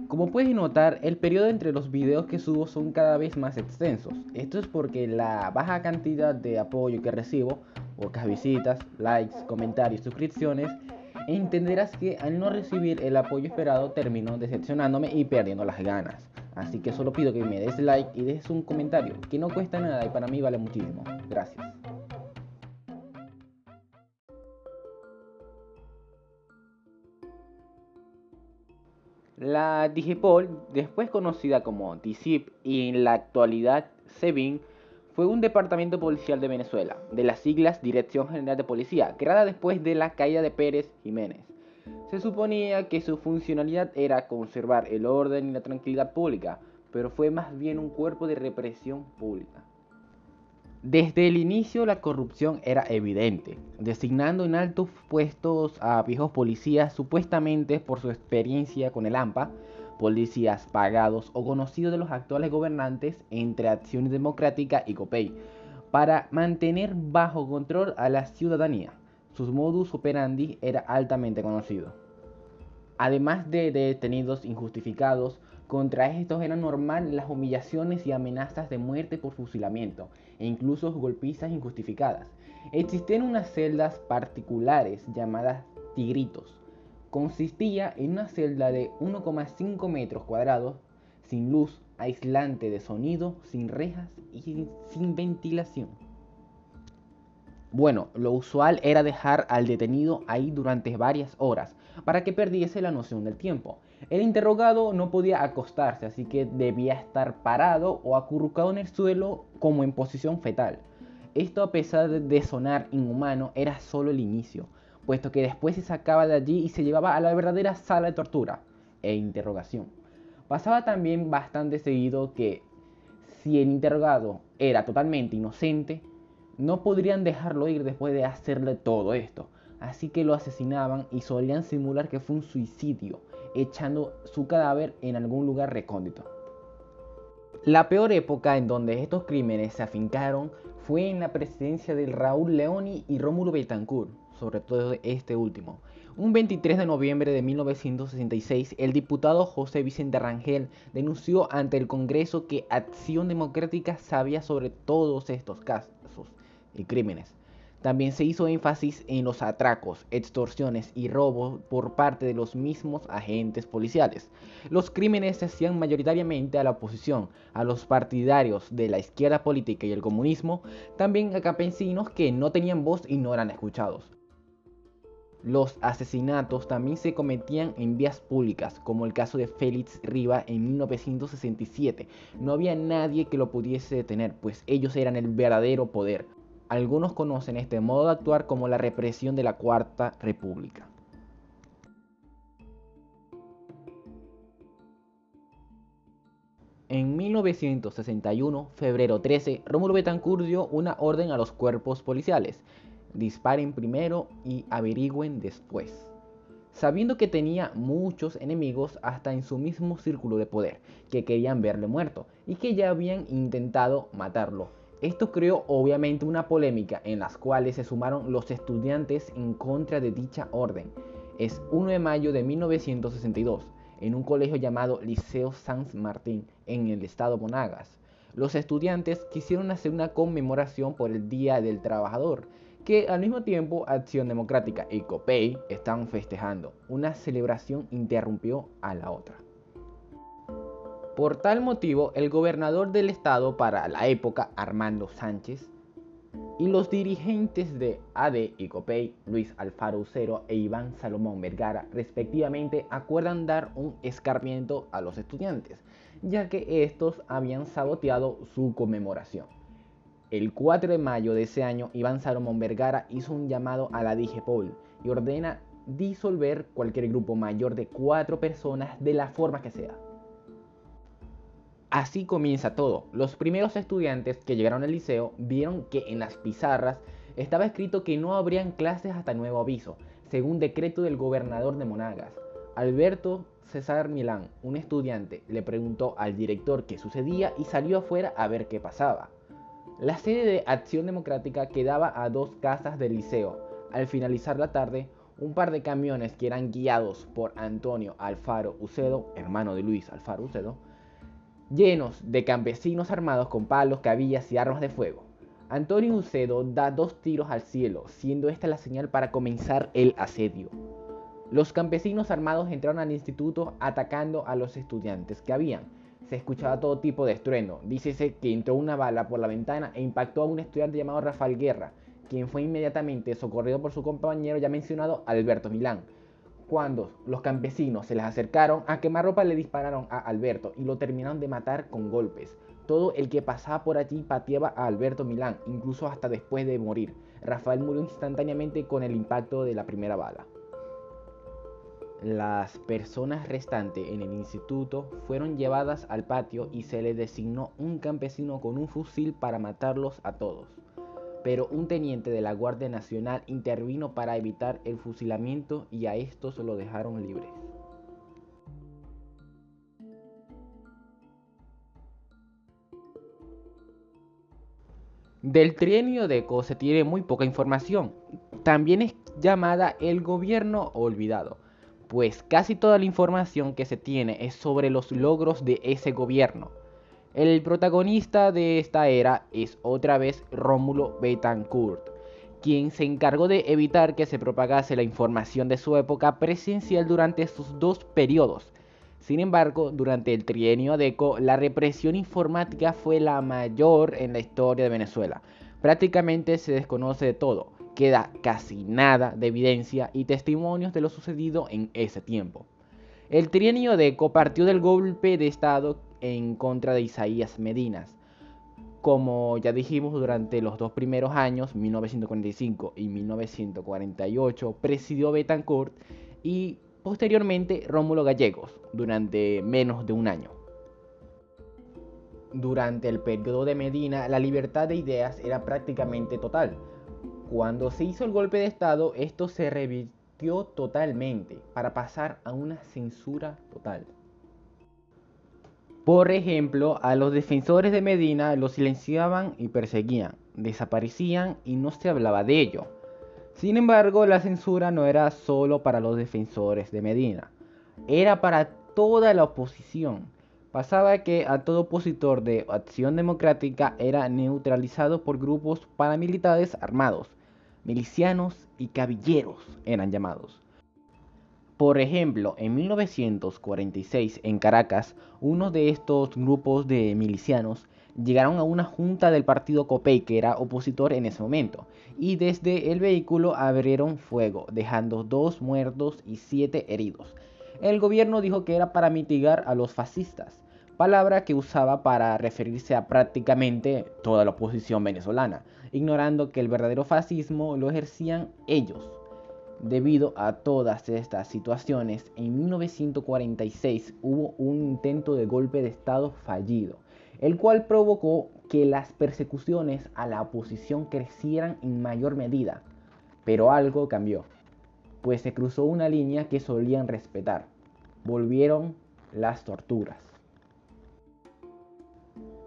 Como puedes notar, el periodo entre los videos que subo son cada vez más extensos. Esto es porque la baja cantidad de apoyo que recibo, pocas visitas, likes, comentarios, suscripciones, entenderás que al no recibir el apoyo esperado termino decepcionándome y perdiendo las ganas. Así que solo pido que me des like y dejes un comentario, que no cuesta nada y para mí vale muchísimo. Gracias. La Digipol, después conocida como DICIP y en la actualidad SEBIN, fue un departamento policial de Venezuela, de las siglas Dirección General de Policía, creada después de la caída de Pérez Jiménez. Se suponía que su funcionalidad era conservar el orden y la tranquilidad pública, pero fue más bien un cuerpo de represión pública. Desde el inicio la corrupción era evidente, designando en altos puestos a viejos policías supuestamente por su experiencia con el AMPA, policías pagados o conocidos de los actuales gobernantes entre Acción Democrática y COPEI, para mantener bajo control a la ciudadanía. Sus modus operandi era altamente conocido. Además de detenidos injustificados, contra estos eran normal las humillaciones y amenazas de muerte por fusilamiento e incluso golpizas injustificadas. Existían unas celdas particulares llamadas tigritos. Consistía en una celda de 1,5 metros cuadrados, sin luz, aislante de sonido, sin rejas y sin ventilación. Bueno, lo usual era dejar al detenido ahí durante varias horas para que perdiese la noción del tiempo. El interrogado no podía acostarse, así que debía estar parado o acurrucado en el suelo como en posición fetal. Esto, a pesar de sonar inhumano, era solo el inicio, puesto que después se sacaba de allí y se llevaba a la verdadera sala de tortura e interrogación. Pasaba también bastante seguido que si el interrogado era totalmente inocente, no podrían dejarlo ir después de hacerle todo esto, así que lo asesinaban y solían simular que fue un suicidio, echando su cadáver en algún lugar recóndito. La peor época en donde estos crímenes se afincaron fue en la presidencia de Raúl Leoni y Rómulo Betancourt, sobre todo este último. Un 23 de noviembre de 1966, el diputado José Vicente Rangel denunció ante el Congreso que Acción Democrática sabía sobre todos estos casos y crímenes. También se hizo énfasis en los atracos, extorsiones y robos por parte de los mismos agentes policiales. Los crímenes se hacían mayoritariamente a la oposición, a los partidarios de la izquierda política y el comunismo, también a campesinos que no tenían voz y no eran escuchados. Los asesinatos también se cometían en vías públicas, como el caso de Félix Riva en 1967. No había nadie que lo pudiese detener, pues ellos eran el verdadero poder. Algunos conocen este modo de actuar como la represión de la Cuarta República. En 1961, febrero 13, Rómulo Betancourt dio una orden a los cuerpos policiales: disparen primero y averigüen después. Sabiendo que tenía muchos enemigos hasta en su mismo círculo de poder, que querían verle muerto y que ya habían intentado matarlo. Esto creó obviamente una polémica en las cuales se sumaron los estudiantes en contra de dicha orden. Es 1 de mayo de 1962, en un colegio llamado Liceo San Martín, en el estado Monagas. Los estudiantes quisieron hacer una conmemoración por el Día del Trabajador, que al mismo tiempo Acción Democrática y COPEI estaban festejando. Una celebración interrumpió a la otra. Por tal motivo, el gobernador del estado para la época, Armando Sánchez, y los dirigentes de AD y COPEI, Luis Alfaro Ucero e Iván Salomón Vergara, respectivamente, acuerdan dar un escarmiento a los estudiantes, ya que estos habían saboteado su conmemoración. El 4 de mayo de ese año, Iván Salomón Vergara hizo un llamado a la Digipol y ordena disolver cualquier grupo mayor de 4 personas de la forma que sea. Así comienza todo. Los primeros estudiantes que llegaron al liceo vieron que en las pizarras estaba escrito que no habrían clases hasta nuevo aviso, según decreto del gobernador de Monagas. Alberto César Milán, un estudiante, le preguntó al director qué sucedía y salió afuera a ver qué pasaba. La sede de Acción Democrática quedaba a 2 casas del liceo. Al finalizar la tarde, Un par de camiones que eran guiados por Antonio Alfaro Ucedo, hermano de Luis Alfaro Ucedo, llenos de campesinos armados con palos, cabillas y armas de fuego. Antonio Ucedo da 2 tiros al cielo, siendo esta la señal para comenzar el asedio. Los campesinos armados entraron al instituto atacando a los estudiantes que habían. Se escuchaba todo tipo de estruendo. Dícese que entró una bala por la ventana e impactó a un estudiante llamado Rafael Guerra, quien fue inmediatamente socorrido por su compañero ya mencionado Alberto Milán. Cuando los campesinos se les acercaron a quemarropa, le dispararon a Alberto y lo terminaron de matar con golpes. Todo el que pasaba por allí pateaba a Alberto Milán, incluso hasta después de morir. Rafael murió instantáneamente con el impacto de la primera bala. Las personas restantes en el instituto fueron llevadas al patio y se les designó un campesino con un fusil para matarlos a todos. Pero un teniente de la Guardia Nacional intervino para evitar el fusilamiento y a estos lo dejaron libres. Del trienio de Eco se tiene muy poca información. También es llamada el gobierno olvidado, pues casi toda la información que se tiene es sobre los logros de ese gobierno. El protagonista de esta era es otra vez Rómulo Betancourt, quien se encargó de evitar que se propagase la información de su época presidencial durante sus 2 periodos. Sin embargo, durante el trienio Adeco, la represión informática fue la mayor en la historia de Venezuela. Prácticamente se desconoce de todo, queda casi nada de evidencia y testimonios de lo sucedido en ese tiempo. El trienio Adeco partió del golpe de Estado en contra de Isaías Medinas. Como ya dijimos, durante los 2 primeros años, 1945 y 1948, presidió Betancourt y posteriormente Rómulo Gallegos, durante menos de un año. Durante el periodo de Medina, la libertad de ideas era prácticamente total. Cuando se hizo el golpe de Estado, esto se revirtió totalmente para pasar a una censura total. Por ejemplo, a los defensores de Medina los silenciaban y perseguían, desaparecían y no se hablaba de ello. Sin embargo, la censura no era solo para los defensores de Medina, era para toda la oposición. Pasaba que a todo opositor de Acción Democrática era neutralizado por grupos paramilitares armados, milicianos y cabilleros eran llamados. Por ejemplo, en 1946 en Caracas, uno de estos grupos de milicianos llegaron a una junta del partido COPEI, que era opositor en ese momento, y desde el vehículo abrieron fuego, dejando 2 muertos y 7 heridos. El gobierno dijo que era para mitigar a los fascistas, palabra que usaba para referirse a prácticamente toda la oposición venezolana, ignorando que el verdadero fascismo lo ejercían ellos. Debido a todas estas situaciones, en 1946 hubo un intento de golpe de Estado fallido, el cual provocó que las persecuciones a la oposición crecieran en mayor medida. Pero algo cambió, pues se cruzó una línea que solían respetar. Volvieron las torturas.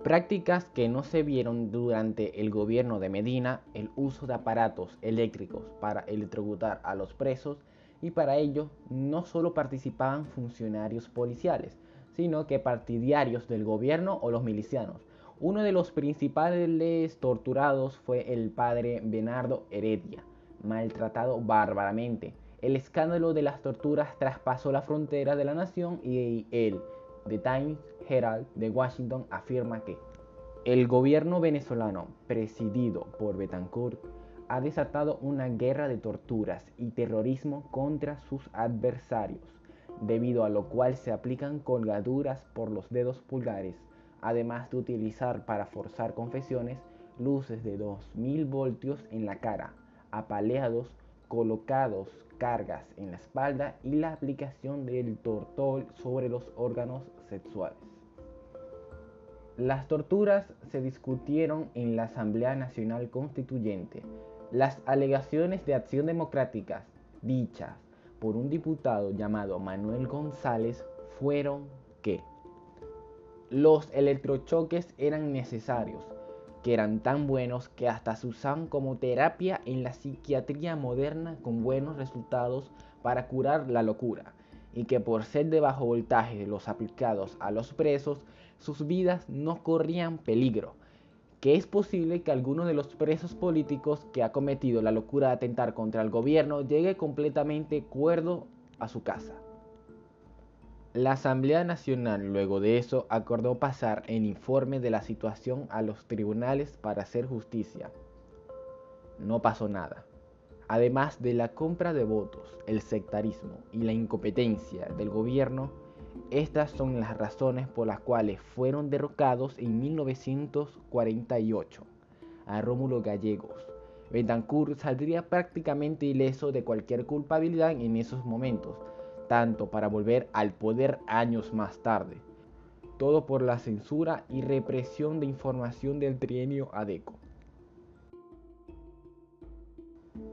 Prácticas que no se vieron durante el gobierno de Medina, el uso de aparatos eléctricos para electrocutar a los presos, y para ello no solo participaban funcionarios policiales, sino que partidarios del gobierno o los milicianos. Uno de los principales torturados fue el padre Bernardo Heredia, maltratado bárbaramente. El escándalo de las torturas traspasó la frontera de la nación y el The Times Herald de Washington afirma que el gobierno venezolano, presidido por Betancourt, ha desatado una guerra de torturas y terrorismo contra sus adversarios, debido a lo cual se aplican colgaduras por los dedos pulgares, además de utilizar para forzar confesiones luces de 2000 voltios en la cara, apaleados, colocados cargas en la espalda y la aplicación del tortol sobre los órganos sexuales. Las torturas se discutieron en la Asamblea Nacional Constituyente. Las alegaciones de Acción Democrática dichas por un diputado llamado Manuel González fueron que los electrochoques eran necesarios, que eran tan buenos que hasta se usaban como terapia en la psiquiatría moderna con buenos resultados para curar la locura, y que por ser de bajo voltaje los aplicados a los presos, sus vidas no corrían peligro, que es posible que alguno de los presos políticos que ha cometido la locura de atentar contra el gobierno llegue completamente cuerdo a su casa. La Asamblea Nacional luego de eso acordó pasar el informe de la situación a los tribunales para hacer justicia. No pasó nada. Además de la compra de votos, el sectarismo y la incompetencia del gobierno, estas son las razones por las cuales fueron derrocados en 1948 a Rómulo Gallegos. Betancur saldría prácticamente ileso de cualquier culpabilidad en esos momentos, tanto para volver al poder años más tarde. Todo por la censura y represión de información del trienio ADECO.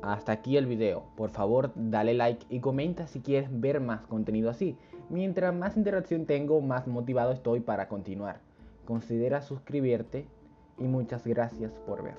Hasta aquí el video, por favor dale like y comenta si quieres ver más contenido así. Mientras más interacción tengo, más motivado estoy para continuar. Considera suscribirte y muchas gracias por ver.